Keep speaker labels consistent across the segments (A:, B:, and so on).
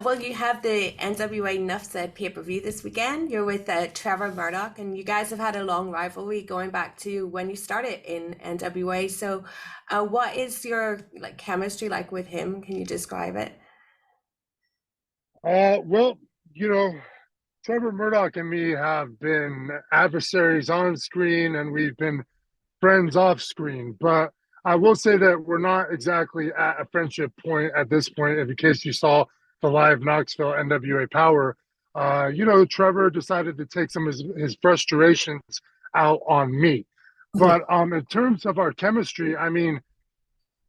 A: Well, you have the NWA Nuff Said pay-per-view this weekend. You're with Trevor Murdoch, and you guys have had a long rivalry going back to when you started in NWA. So, what is your like chemistry like with him? Can you describe it?
B: Well, you know, Trevor Murdoch and me have been adversaries on screen and we've been friends off screen. But I will say that we're not exactly at a friendship point at this point. In case you saw the live Knoxville NWA Power, Trevor decided to take some of his frustrations out on me. But in terms of our chemistry, I mean,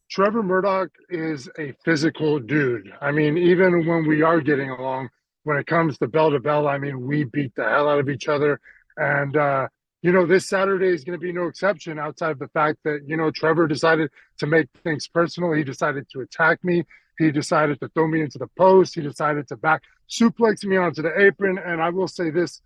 B: Trevor Murdoch is a physical dude. I mean, even when we are getting along, when it comes to bell to bell, I mean, we beat the hell out of each other. And, this Saturday is going to be no exception outside of the fact that, Trevor decided to make things personal. He decided to attack me. He decided to throw me into the post. He decided to back suplex me onto the apron. And I will say this,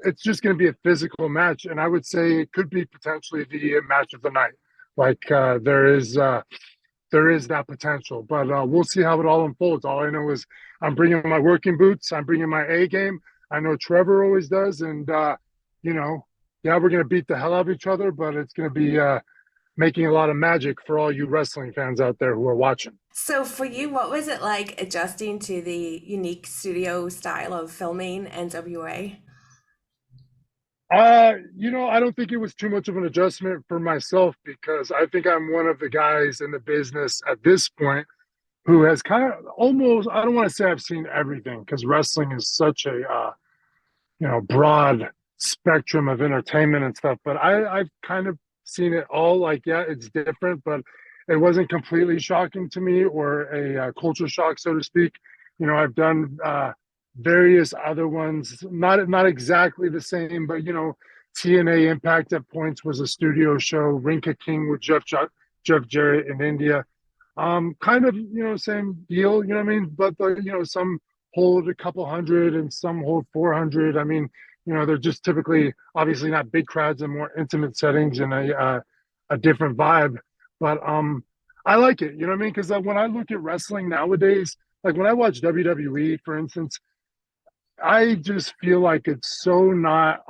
B: it's just going to be a physical match. And I would say it could be potentially the match of the night. Like there is that potential, but we'll see how it all unfolds. All I know is I'm bringing my working boots. I'm bringing my A game. I know Trevor always does, and yeah, we're gonna beat the hell out of each other, but it's gonna be making a lot of magic for all you wrestling fans out there who are watching.
A: So, for you, what was it like adjusting to the unique studio style of filming NWA?
B: I don't think it was too much of an adjustment for myself because I think I'm one of the guys in the business at this point who has kind of almost, I don't want to say I've seen everything because wrestling is such a, broad spectrum of entertainment and stuff, but I've kind of seen it all. Like, yeah, it's different, but it wasn't completely shocking to me or a culture shock, so to speak. I've done various other ones, not exactly the same, but TNA Impact at points was a studio show. Rinka King with Jeff Jarrett in India, kind of same deal. You know what I mean? But some hold a couple hundred and some hold 400. I mean, they're just typically obviously not big crowds and more intimate settings and a different vibe. But I like it. You know what I mean? Because when I look at wrestling nowadays, like when I watch WWE, for instance, I just feel like it's so not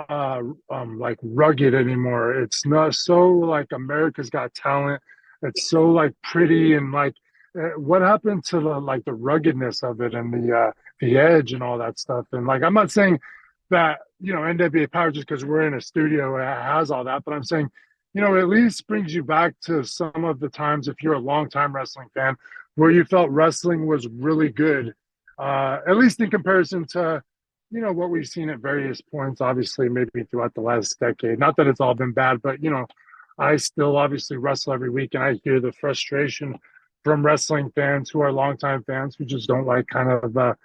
B: like rugged anymore. It's not so like America's Got Talent. It's so like pretty and like what happened to the ruggedness of it and the edge and all that stuff. And like I'm not saying that NWA Power just because we're in a studio has all that, but I'm saying at least brings you back to some of the times if you're a longtime wrestling fan where you felt wrestling was really good, at least in comparison to what we've seen at various points, obviously, maybe throughout the last decade. Not that it's all been bad, but I still obviously wrestle every week and I hear the frustration from wrestling fans who are longtime fans who just don't like kind of the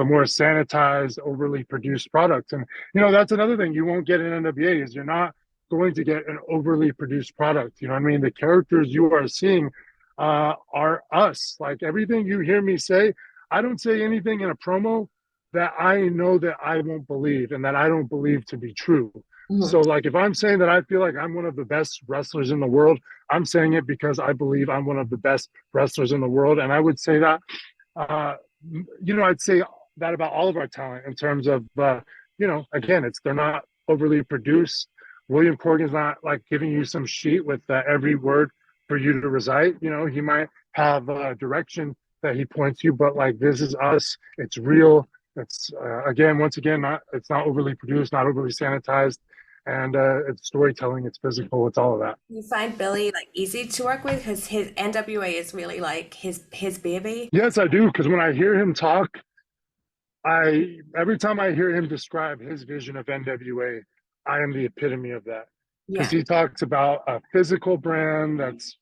B: more sanitized, overly produced product. And that's another thing you won't get in NWA is you're not going to get an overly produced product. You know what I mean? The characters you are seeing are us. Like everything you hear me say, I don't say anything in a promo that I know that I won't believe and that I don't believe to be true. So, like, if I'm saying that I feel like I'm one of the best wrestlers in the world, I'm saying it because I believe I'm one of the best wrestlers in the world. And I would say that, I'd say that about all of our talent in terms of, again, they're not overly produced. William Corgan's not like giving you some sheet with every word for you to recite. He might have a direction that he points you, but like, this is us. It's real. It's once again, it's not overly produced, not overly sanitized, and it's storytelling. It's physical. It's all of that.
A: You find Billy like easy to work with because his NWA is really like his baby.
B: Yes, I do. Because when I hear him talk, I every time I hear him describe his vision of NWA, I am the epitome of that. Because
A: Yeah.
B: he talks about a physical brand that's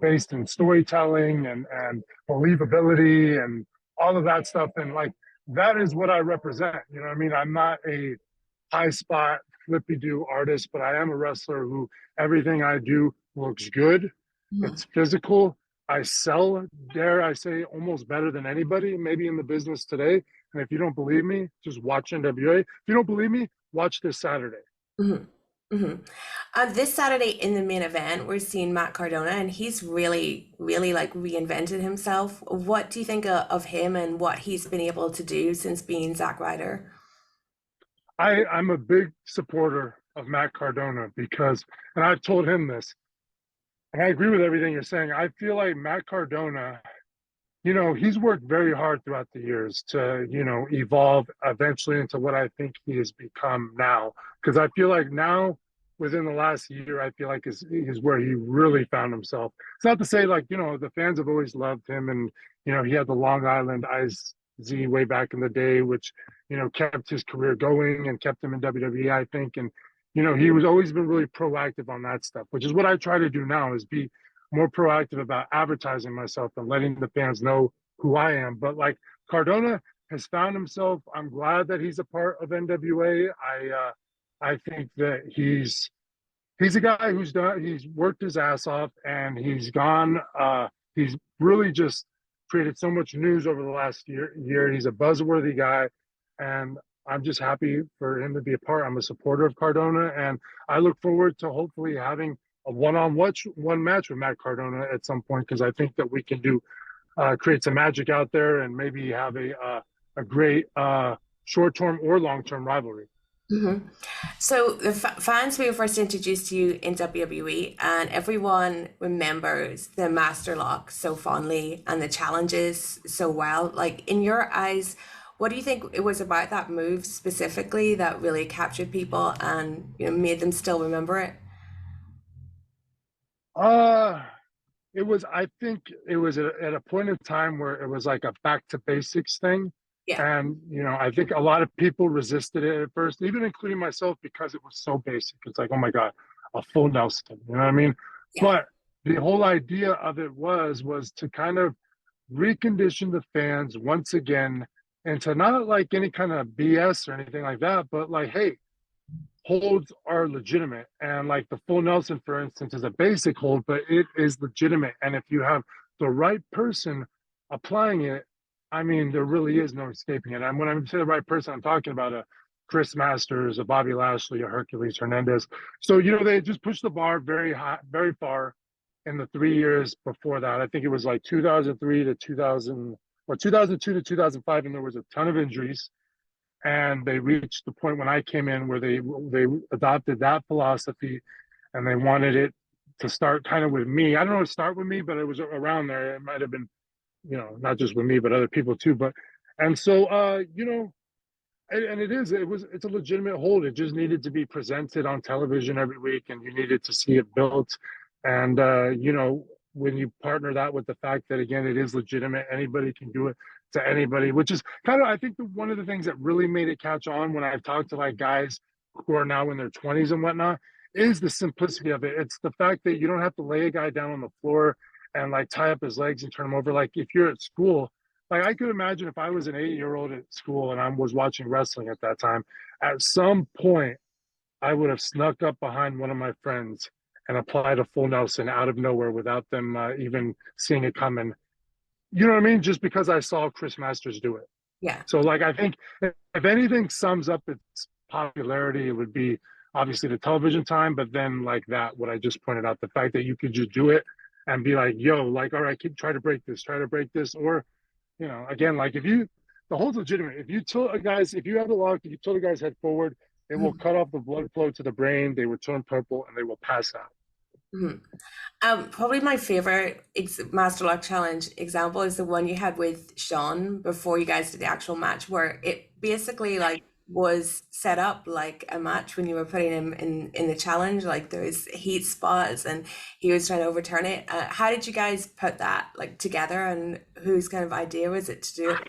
B: based in storytelling and believability and all of that stuff, and like that is what I represent. You know what I mean? I'm not a high spot flippy do artist, but I am a wrestler who everything I do looks good.
A: Mhm.
B: It's physical. I sell, dare I say, almost better than anybody, maybe in the business today. And if you don't believe me, just watch NWA. If you don't believe me, watch this Saturday.
A: Mhm. Hmm. This Saturday in the main event, we're seeing Matt Cardona, and he's really, really like reinvented himself. What do you think of him and what he's been able to do since being Zack Ryder?
B: I'm a big supporter of Matt Cardona because, and I've told him this, and I agree with everything you're saying. I feel like Matt Cardona, he's worked very hard throughout the years to, evolve eventually into what I think he has become now. Because I feel like now, within the last year, I feel like is where he really found himself. It's not to say like, the fans have always loved him and, he had the Long Island IZ way back in the day, which, kept his career going and kept him in WWE, I think. And, he was always been really proactive on that stuff, which is what I try to do now is be more proactive about advertising myself and letting the fans know who I am. But like Cardona has found himself. I'm glad that he's a part of NWA. I think that he's a guy he's worked his ass off and he's gone he's really just created so much news over the last year. He's a buzzworthy guy and I'm just happy for him to be a part. I'm a supporter of Cardona and I look forward to hopefully having a one match with Matt Cardona at some point because I think that we can do create some magic out there and maybe have a great short term or long term rivalry.
A: Hmm. So the fans were first introduced to you in WWE, and everyone remembers the Masterlock so fondly and the challenges so well. Like in your eyes, what do you think it was about that move specifically that really captured people and made them still remember it?
B: Uh It was, I think it was at a point in time where it was like a back to basics thing.
A: Yeah,
B: And, I think a lot of people resisted it at first, even including myself, because it was so basic. It's like, oh my God, a full Nelson. You know what I mean?
A: yeah.
B: But the whole idea of it was to kind of recondition the fans once again into not like any kind of BS or anything like that, but like, hey, holds are legitimate. And like the full Nelson, for instance, is a basic hold, but it is legitimate. And if you have the right person applying it, I mean, there really is no escaping it. And when I say the right person, I'm talking about a Chris Masters, a Bobby Lashley, a Hercules Hernandez. So, they just pushed the bar very high, very far in the 3 years before that. I think it was like 2003 to 2000 or 2002 to 2005. And there was a ton of injuries and they reached the point when I came in where they adopted that philosophy, and they wanted it to start kind of with me. I don't know to start with me, but it was around there. It might have been, not just with me, but other people too. But and so and it's a legitimate hold. It just needed to be presented on television every week, and you needed to see it built. And when you partner that with the fact that again it is legitimate, anybody can do it to anybody, which is kind of I think one of the things that really made it catch on when I've talked to like guys who are now in their 20s and whatnot is the simplicity of it. It's the fact that you don't have to lay a guy down on the floor and like tie up his legs and turn him over. Like if you're at school, like I could imagine if I was an 8-year old at school and I was watching wrestling at that time, at some point I would have snuck up behind one of my friends and applied a full Nelson out of nowhere without them even seeing it coming. You know what I mean? Just because I saw Chris Masters do it.
A: Yeah.
B: So like I think if anything sums up its popularity, it would be obviously the television time, but then like that, what I just pointed out, the fact that you could just do it and be like, yo, like, all right, keep try to break this, try to break this, or again, like if you, the hold's legitimate. If you tilt a guy's, if you have the lock, if you tilt a guy's head forward, it will cut off the blood flow to the brain. They will turn purple and they will pass out.
A: Mhm. Probably my favorite Master Lock Challenge example is the one you had with SHAWN before you guys did the actual match, where it basically like was set up like a match when you were putting him in the challenge. Like there was heat spots and he was trying to overturn it. How did you guys put that like together, and whose kind of idea was it to do it?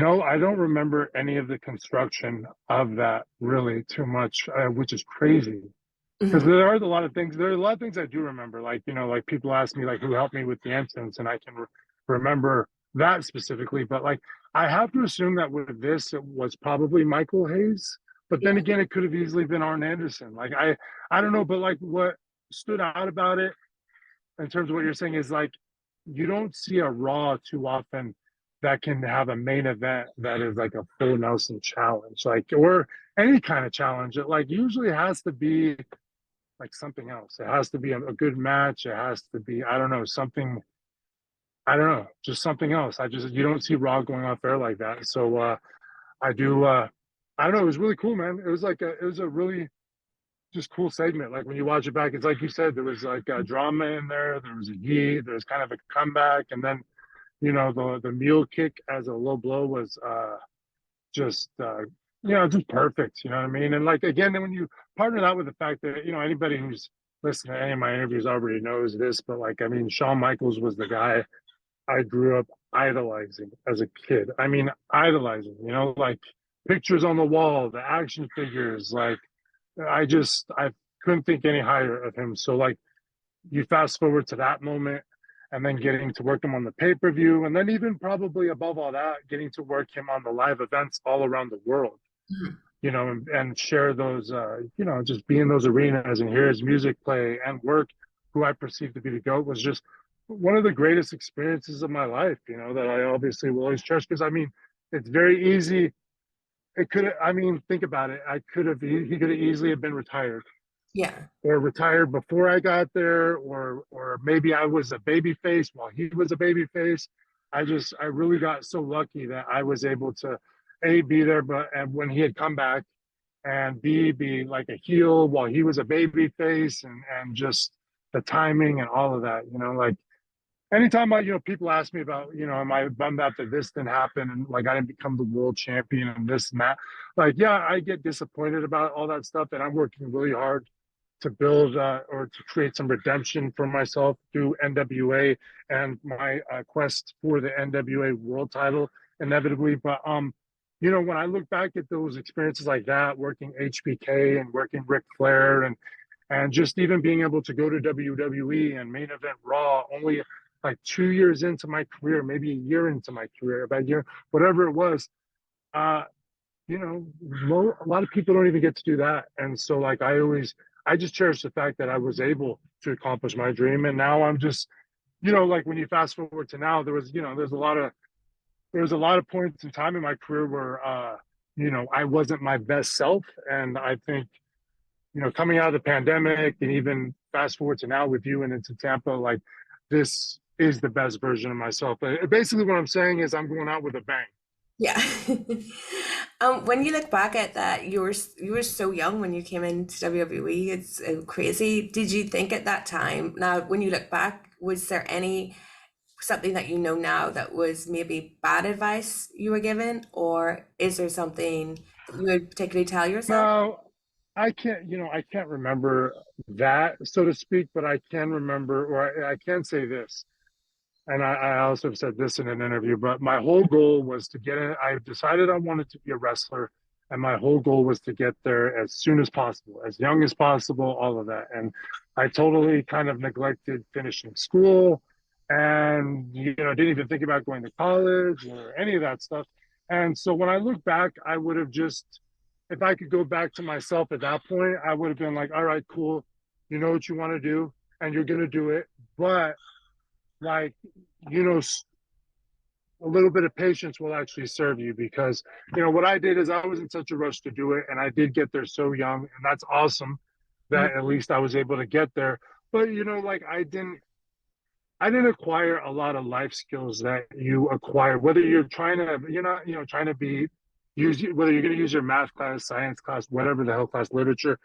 B: I don't remember any of the construction of that really too much, which is crazy. Because
A: Mhm.
B: there are a lot of things. There are a lot of things I do remember. Like like people ask me like who helped me with the entrance, and I can remember that specifically. But like I have to assume that with this, it was probably Michael Hayes. But then
A: Yeah.
B: again, it could have easily been Arn Anderson. Like I don't know. But like what stood out about it in terms of what you're saying is like you don't see a Raw too often that can have a main event that is like a full Nelson challenge, like, or any kind of challenge. It like usually has to be like something else. It has to be a good match. It has to be, I don't know, something, I don't know, just something else. You don't see Raw going off air like that. So, I do, I don't know. It was really cool, man. It was a really just cool segment. Like when you watch it back, it's like you said, there was like a drama in there. There was a heat. There was kind of a comeback. And then, the mule kick as a low blow was, just just perfect, you know what I mean? And like again, when you partner that with the fact that anybody who's listened to any of my interviews already knows this, but like I mean, Shawn Michaels was the guy I grew up idolizing as a kid. I mean, idolizing, like pictures on the wall, the action figures, like I couldn't think any higher of him. So like you fast forward to that moment and then getting to work him on the pay-per-view, and then even probably above all that, getting to work him on the live events all around the world, and share those, just be in those arenas and hear his music play and work who I perceive to be the GOAT was just one of the greatest experiences of my life, that I obviously will always cherish. Because I mean, it's very easy. I mean, think about it. He could have easily have been retired,
A: Yeah.
B: or retired before I got there, or maybe I was a baby face while he was a baby face. I really got so lucky that I was able to A, be there, but and when he had come back, and B, be like a heel while he was a baby face, and just the timing and all of that, like anytime people ask me about, am I bummed out that this didn't happen and like I didn't become the world champion and this and that, like, yeah, I get disappointed about all that stuff, and I'm working really hard to build, or to create some redemption for myself through NWA and my quest for the NWA world title inevitably. But when I look back at those experiences like that, working HBK and working Ric Flair, and just even being able to go to WWE and main event Raw only like 2 years into my career, maybe a year into my career, about a year, whatever it was, uh, a lot of people don't even get to do that. And so like I just cherish the fact that I was able to accomplish my dream. And now I'm just, like when you fast forward to now, there was a lot of points in time in my career where, I wasn't my best self. And I think, coming out of the pandemic and even fast forward to now with you and into Tampa, like this is the best version of myself. But basically what I'm saying is I'm going out with a bang.
A: Yeah. When you look back at that, you were so young when you came into WWE. It's crazy. Did you think at that time? Now, when you look back, was there any something that you know now that was maybe bad advice you were given, or is there something that you would particularly tell yourself?
B: Now, I can't remember that, so to speak, but I can remember, or I can say this. And I also have said this in an interview, but my whole goal was to get in. I decided I wanted to be a wrestler, and my whole goal was to get there as soon as possible, as young as possible, all of that. And I totally kind of neglected finishing school, and didn't even think about going to college or any of that stuff. And so when I look back, I would have just, if I could go back to myself at that point, I would have been like, all right, cool, you know what you want to do, and you're gonna do it, but like, you know a little bit of patience will actually serve you, because what I did is I was in such a rush to do it, and I did get there so young, and that's awesome that at least I was able to get there. But like I didn't acquire a lot of life skills that you acquire, whether you're trying to, trying to be whether you're going to use your math class, science class, whatever the hell class, literature.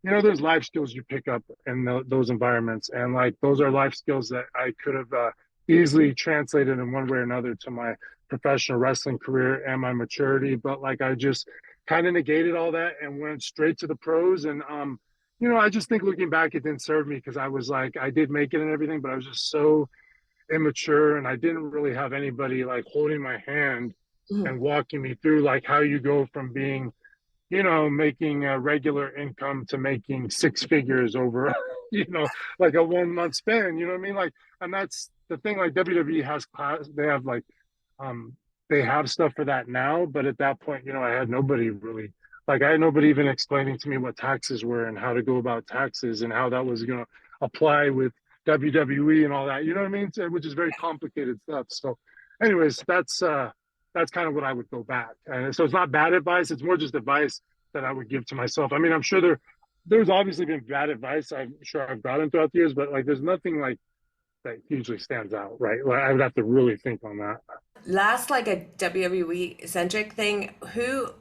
B: There's life skills you pick up in those environments, and like those are life skills that I could have easily translated in one way or another to my professional wrestling career and my maturity. But like I just kind of negated all that and went straight to the pros. And I just think looking back, it didn't serve me, because I was like, I did make it and everything, but I was just so immature, and I didn't really have anybody like holding my hand
A: Mhm.
B: and walking me through like how you go from being making a regular income to making six figures over, like a 1 month span, you know what I mean? Like, and that's the thing, like WWE has class, um, they have stuff for that now, but at that point, I had nobody really, like, I had nobody even explaining to me what taxes were and how to go about taxes and how that was going to apply with WWE and all that, you know what I mean? So, which is very complicated stuff. So, anyways, that's kind of what I would go back. And so it's not bad advice. It's more just advice that I would give to myself. I mean, I'm sure there's obviously been bad advice I'm sure I've gotten throughout the years, but like there's nothing like that hugely stands out, right? Like I would have to really think on that.
A: Last, like a WWE centric thing, who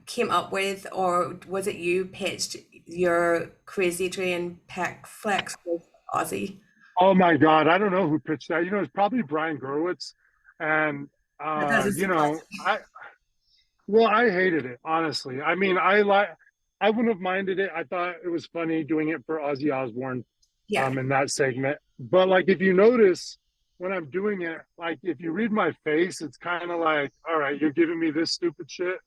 A: came up with, or was it you pitched your crazy train pec flex with Aussie?
B: Oh my God, I don't know who pitched that. It's probably Brian Gerwitz, and
A: That doesn't surprise me.
B: I hated it honestly. I mean, I wouldn't have minded it. I thought it was funny doing it for Ozzy Osbourne,
A: Yeah,
B: in that segment. But like, if you notice when I'm doing it, like if you read my face, it's kind of like, all right, you're giving me this stupid shit,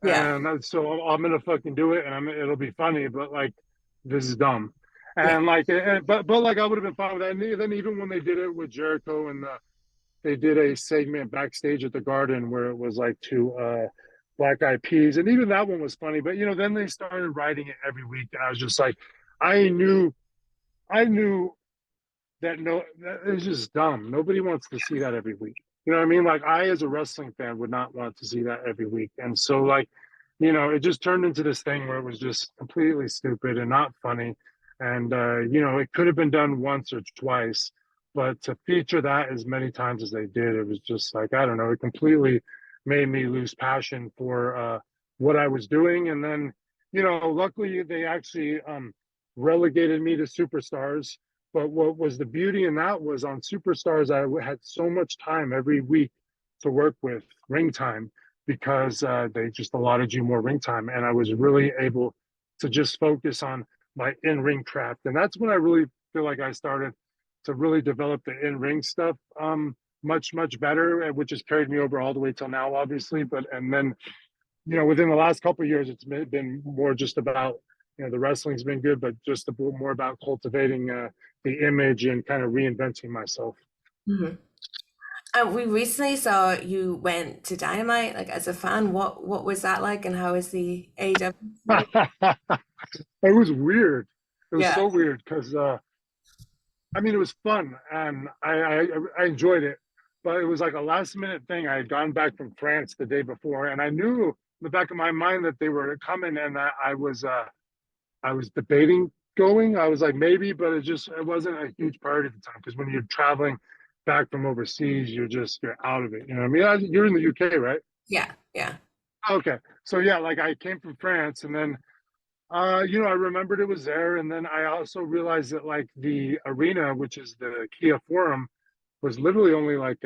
A: yeah,
B: and so I'm gonna fucking do it, and it'll be funny, but like this is dumb,
A: yeah,
B: and like, but like I would have been fine with that. And then even when they did it with Jericho, and they did a segment backstage at the Garden where it was like two Black Eyed Peas, and even that one was funny. But then they started writing it every week, and I was just like, I knew, I knew that no, that is just dumb. Nobody wants to see that every week. You know what I mean? Like I, as a wrestling fan, would not want to see that every week. And so, like, it just turned into this thing where it was just completely stupid and not funny. And it could have been done once or twice, but to feature that as many times as they did, it was just like, I don't know. It completely made me lose passion for what I was doing. And then, luckily they actually relegated me to Superstars, but what was the beauty in that was on Superstars, I had so much time every week to work with ring time because they just allotted you more ring time. And I was really able to just focus on my in ring craft. And that's when I really feel like I started to really develop the in ring stuff much, much better, which has carried me over all the way till now, obviously. And then within the last couple of years, it's been more just about, the wrestling's been good, but just a bit more about cultivating the image and kind of reinventing myself.
A: hmm. We recently saw you went to Dynamite, like as a fan. What was that like, and how is the AEW?
B: It was weird. It was
A: Yeah,
B: so weird because, I mean, it was fun and I enjoyed it, but it was like a last minute thing. I had gone back from France the day before, and I knew in the back of my mind that they were coming, and that I was debating going. I was like, maybe, but it wasn't a huge priority at the time because when you're traveling back from overseas, you're out of it. You know what I mean? You're in the UK, right?
A: yeah, yeah.
B: Okay. So yeah, like I came from France, and then I remembered it was there, and then I also realized that like the arena, which is the Kia Forum, was literally only like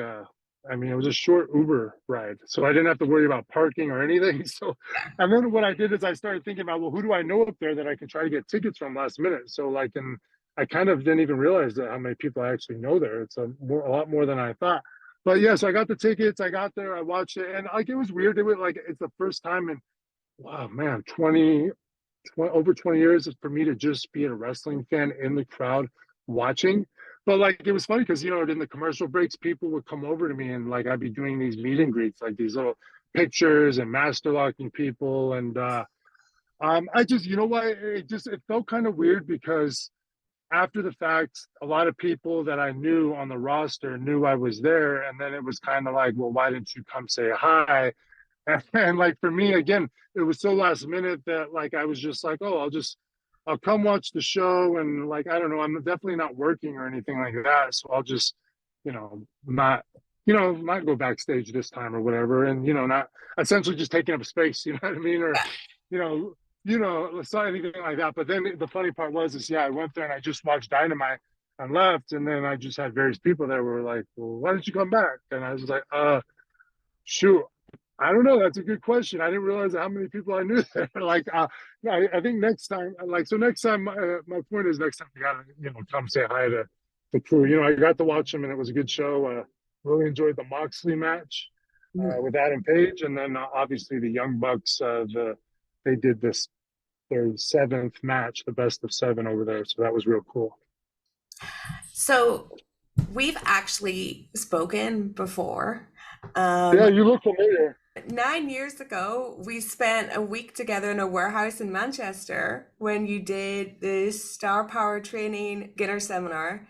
B: I mean, it was a short Uber ride, so I didn't have to worry about parking or anything. So, and then what I did is I started thinking about, well, who do I know up there that I can try to get tickets from last minute? So, like, and I kind of didn't even realize that how many people I actually know there. It's a lot more than I thought. But yeah, so I got the tickets. I got there. I watched it, and like it was weird. It was like it's the first time in wow, man, over 20 years for me to just be a wrestling fan in the crowd watching. But like it was funny because in the commercial breaks, people would come over to me and like I'd be doing these meet and greets, like these little pictures and masterlocking people. And I just what? It felt kind of weird because after the fact, a lot of people that I knew on the roster knew I was there. And then it was kind of like, well, why didn't you come say hi? And like for me, again, it was so last minute that like I was just like, oh, I'll come watch the show, and like I don't know, I'm definitely not working or anything like that, so I'll just not not go backstage this time or whatever, and not essentially just taking up space, you know what I mean, or you know it's not anything like that. But then the funny part was is I went there and I just watched Dynamite and left, and then I just had various people that were like, well, why didn't you come back? And I was like, shoot, I don't know. That's a good question. I didn't realize how many people I knew there. Like, I think next time, like, so next time, my point is next time you gotta, come say hi to the crew. I got to watch them and it was a good show. Really enjoyed the Moxley match
A: Mhm.
B: with Adam Page, and then obviously the Young Bucks. They did their seventh match, the best of seven over there. So that was real cool.
A: So we've actually spoken before.
B: Yeah,
A: Um,
B: you look familiar.
A: 9 years ago, we spent a week together in a warehouse in Manchester when you did the Star Power Training Beginner Seminar.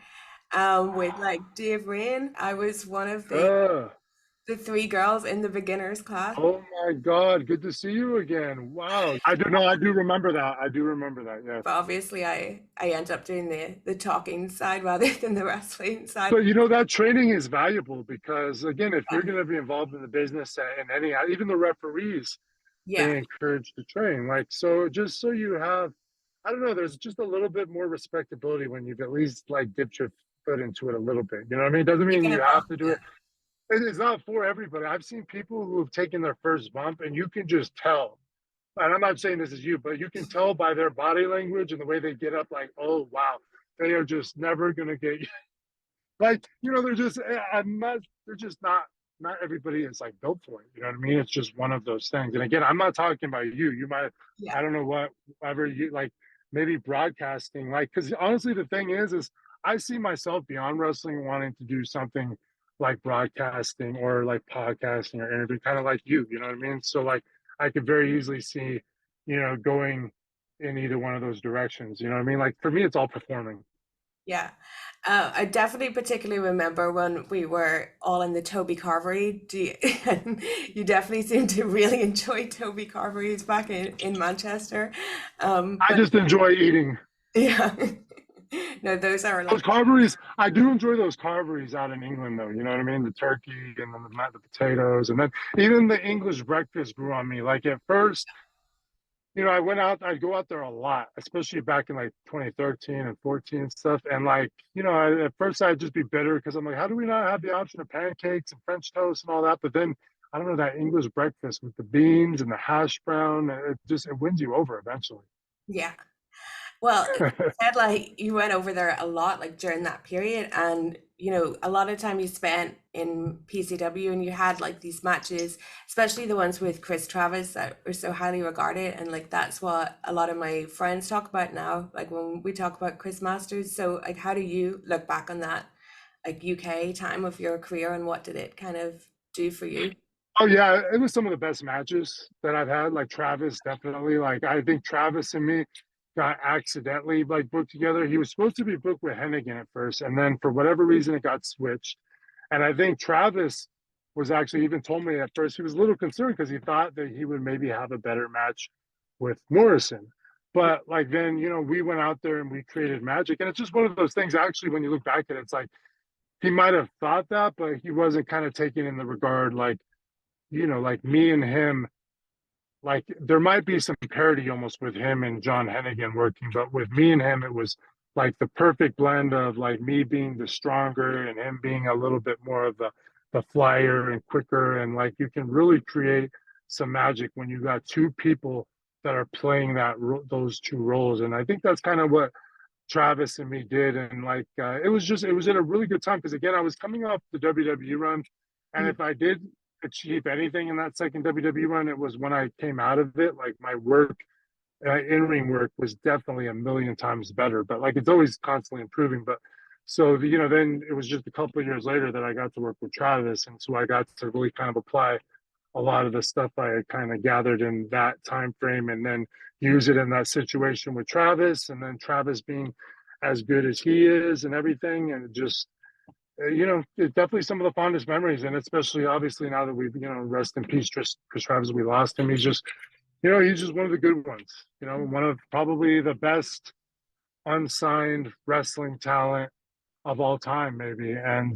A: with like Dave Rain. I was one of
B: Uh,
A: the three girls in the beginners class.
B: oh my God, good to see you again. Wow. I do know, I do remember that. I do remember that, yes.
A: But obviously I end up doing the talking side rather than the wrestling side.
B: But you know, that training is valuable because again, if you're
A: Yeah.
B: going to be involved in the business and any, even the referees,
A: Yeah.
B: they encourage to train. Like, so just so you have, I don't know, there's just a little bit more respectability when you've at least like dipped your foot into it a little bit. You know what I mean? It doesn't mean
A: Taking
B: you
A: a
B: have
A: bump.
B: to do it. It's not for everybody. I've seen people who have taken their first bump and you can just tell. And I'm not saying this is you, but you can tell by their body language and the way they get up, like, oh, wow, they are just never going to get like, you know, they're just I'm not they're just not everybody is like built for it. You know what I mean? It's just one of those things. And again, I'm not talking about you. You might,
A: Yeah.
B: I don't know, whatever you like, maybe broadcasting, like, because honestly the thing is I see myself beyond wrestling wanting to do something like broadcasting or like podcasting or interview, kind of like you know what I mean? So like I could very easily see, you know, going in either one of those directions. You know what I mean? Like for me it's all performing.
A: Yeah. I definitely particularly remember when we were all in the Toby Carvery. You definitely seem to really enjoy Toby Carveries back in Manchester.
B: I
A: But
B: just enjoy eating.
A: yeah. No, those are
B: Those
A: like,
B: carveries, I do enjoy those carveries out in England, though. You know what I mean? The turkey and then the potatoes, and then even the English breakfast grew on me. Like at first, you know, I went out, I'd go out there a lot, especially back in like 2013 and 14 and stuff. And like, you know, at first I'd just be bitter because I'm like, how do we not have the option of pancakes and French toast and all that? But then I don't know, that English breakfast with the beans and the hash brown, it wins you over eventually.
A: yeah. Well, you said like you went over there a lot, like during that period, and a lot of time you spent in PCW, and you had like these matches, especially the ones with Chris Travis that are so highly regarded, and like that's what a lot of my friends talk about now, like when we talk about Chris Masters. So, like, how do you look back on that, like UK time of your career, and what did it kind of do for you?
B: Oh yeah, it was some of the best matches that I've had. Like Travis, definitely. Like I think Travis and me got accidentally like booked together. He was supposed to be booked with Hennigan at first, and then for whatever reason it got switched. And I think Travis was actually even told me at first he was a little concerned because he thought that he would maybe have a better match with Morrison. But like then, you know, we went out there and we created magic. And it's just one of those things actually when you look back at it, it's like he might have thought that, but he wasn't kind of taking in the regard like you know, like me and him, like there might be some parity almost with him and John Hennigan working, but with me and him, it was like the perfect blend of like me being the stronger and him being a little bit more of the flyer and quicker. And like you can really create some magic when you got two people that are playing those two roles. And I think that's kind of what Travis and me did. And like it was in a really good time because again, I was coming off the WWE run, and
A: Mhm.
B: if I did achieve anything in that second WWE run, it was when I came out of it. Like my work, in ring work, was definitely a million times better. But like it's always constantly improving. But so you know, then it was just a couple of years later that I got to work with Travis, and so I got to really kind of apply a lot of the stuff I had kind of gathered in that time frame, and then use it in that situation with Travis, and then Travis being as good as he is and everything, and just you know, it's definitely some of the fondest memories, and especially obviously now that we've, you know, rest in peace, just Chris Travis, we lost him. He's just, you know, he's just one of the good ones. You know, one of probably the best unsigned wrestling talent of all time, maybe. And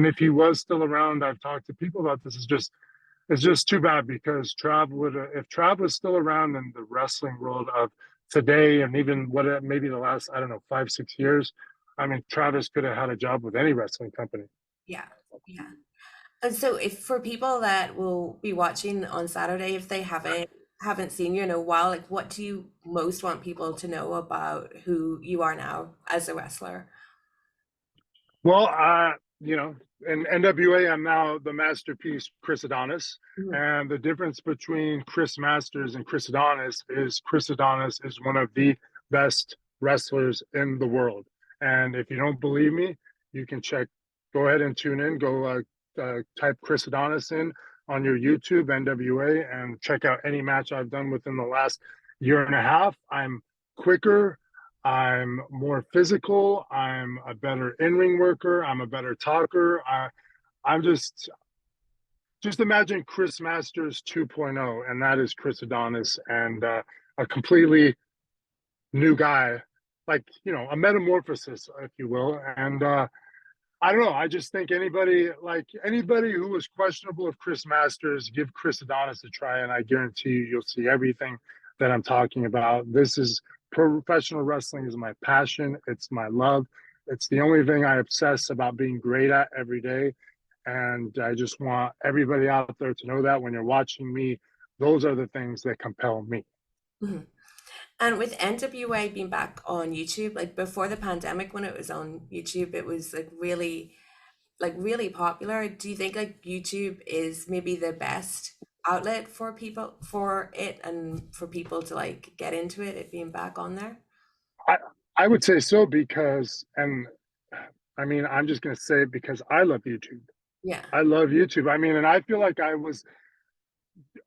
B: if he was still around, I've talked to people about this. It's just too bad because Trav would, if Trav was still around in the wrestling world of today, and even what maybe the last, I don't know, 5 6 years. I mean, Travis could have had a job with any wrestling company.
A: Yeah, yeah. And so if for people that will be watching on Saturday, if they haven't seen you in a while, like what do you most want people to know about who you are now as a wrestler?
B: Well, you know, in NWA, I'm now the masterpiece Chris Adonis.
A: Mhm.
B: And the difference between Chris Masters and Chris Adonis is one of the best wrestlers in the world. And if you don't believe me, you can check, go ahead and tune in, go type Chris Adonis in on your YouTube, NWA, and check out any match I've done within the last year and a half. I'm quicker. I'm more physical. I'm a better in-ring worker. I'm a better talker. I'm just imagine Chris Masters 2.0, and that is Chris Adonis, and a completely new guy, like, a metamorphosis, if you will. And I don't know. I just think anybody who was questionable of Chris Masters, give Chris Adonis a try, and I guarantee you'll see everything that I'm talking about. This is professional wrestling is my passion. It's my love. It's the only thing I obsess about being great at every day. And I just want everybody out there to know that when you're watching me, those are the things that compel me.
A: Mhm. And with NWA being back on YouTube, like before the pandemic, when it was on YouTube, it was like really popular. Do you think like YouTube is maybe the best outlet for people for it and for people to like get into it, it being back on there?
B: I, I would say so because, and I mean, I'm just going to say it because I love YouTube.
A: Yeah.
B: I love YouTube. I mean, and I feel like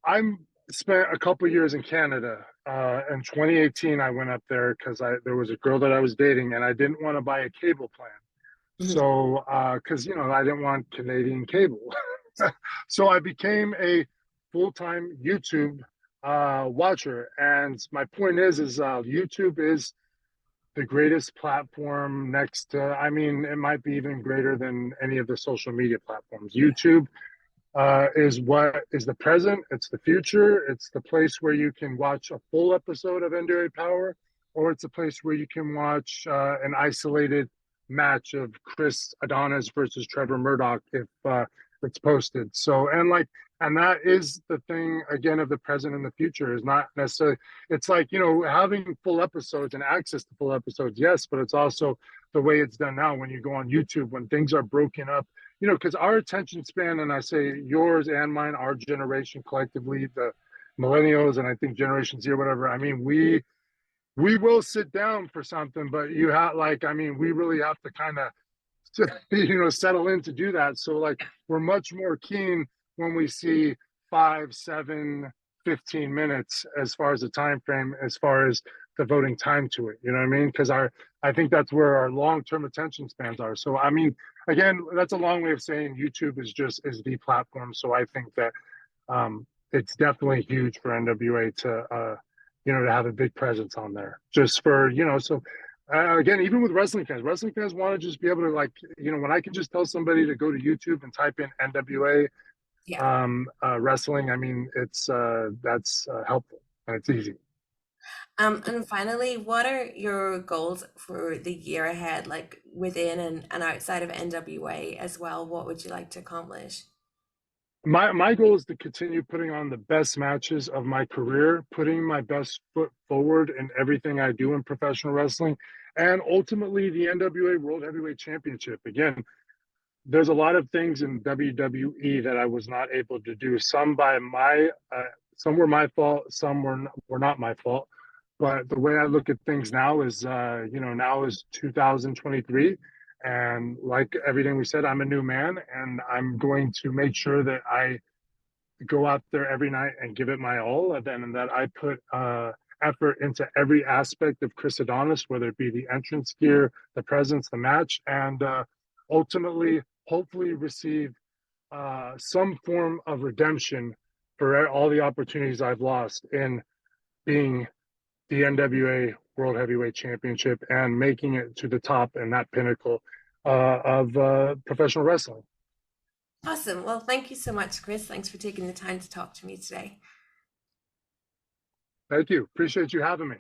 B: I'm spent a couple years in Canada. In 2018, I went up there because there was a girl that I was dating, and I didn't want to buy a cable plan.
A: Mhm.
B: So, because I didn't want Canadian cable, so I became a full-time YouTube watcher. And my point is YouTube is the greatest platform next to. I mean, it might be even greater than any of the social media platforms. YouTube is what is the present. It's the future. It's the place where you can watch a full episode of NWA Power, or it's a place where you can watch an isolated match of Chris Adonis versus Trevor Murdoch if it's posted. So, and that is the thing again of the present and the future is not necessarily. It's like having full episodes and access to full episodes, yes, but it's also the way it's done now when you go on YouTube when things are broken up, because our attention span, and I say yours and mine, our generation collectively, the millennials, and I think Generation Z or whatever. I mean, we will sit down for something, but we really have to kind of, settle in to do that. So we're much more keen when we see 5, 7, 15 minutes as far as the time frame, as far as devoting time to it. You know what I mean? Because I think that's where our long-term attention spans are. So I mean, again, that's a long way of saying YouTube is the platform. So I think that it's definitely huge for NWA to have a big presence on there. Just for so again, even with wrestling fans want to just be able to when I can just tell somebody to go to YouTube and type in NWA
A: Yeah.
B: wrestling. I mean, it's that's helpful and it's easy.
A: And finally, what are your goals for the year ahead, like within and outside of NWA as well? What would you like to accomplish?
B: My goal is to continue putting on the best matches of my career, putting my best foot forward in everything I do in professional wrestling, and ultimately the NWA World Heavyweight Championship. Again, there's a lot of things in WWE that I was not able to do. Some were my fault, some were not my fault. But the way I look at things now is, now is 2023, and like everything we said, I'm a new man, and I'm going to make sure that I go out there every night and give it my all, and that I put effort into every aspect of Chris Adonis, whether it be the entrance gear, the presence, the match, and ultimately, hopefully, receive some form of redemption for all the opportunities I've lost in being the NWA World Heavyweight Championship and making it to the top and that pinnacle of professional wrestling.
A: Awesome. Well, thank you so much, Chris. Thanks for taking the time to talk to me today.
B: Thank you. Appreciate you having me.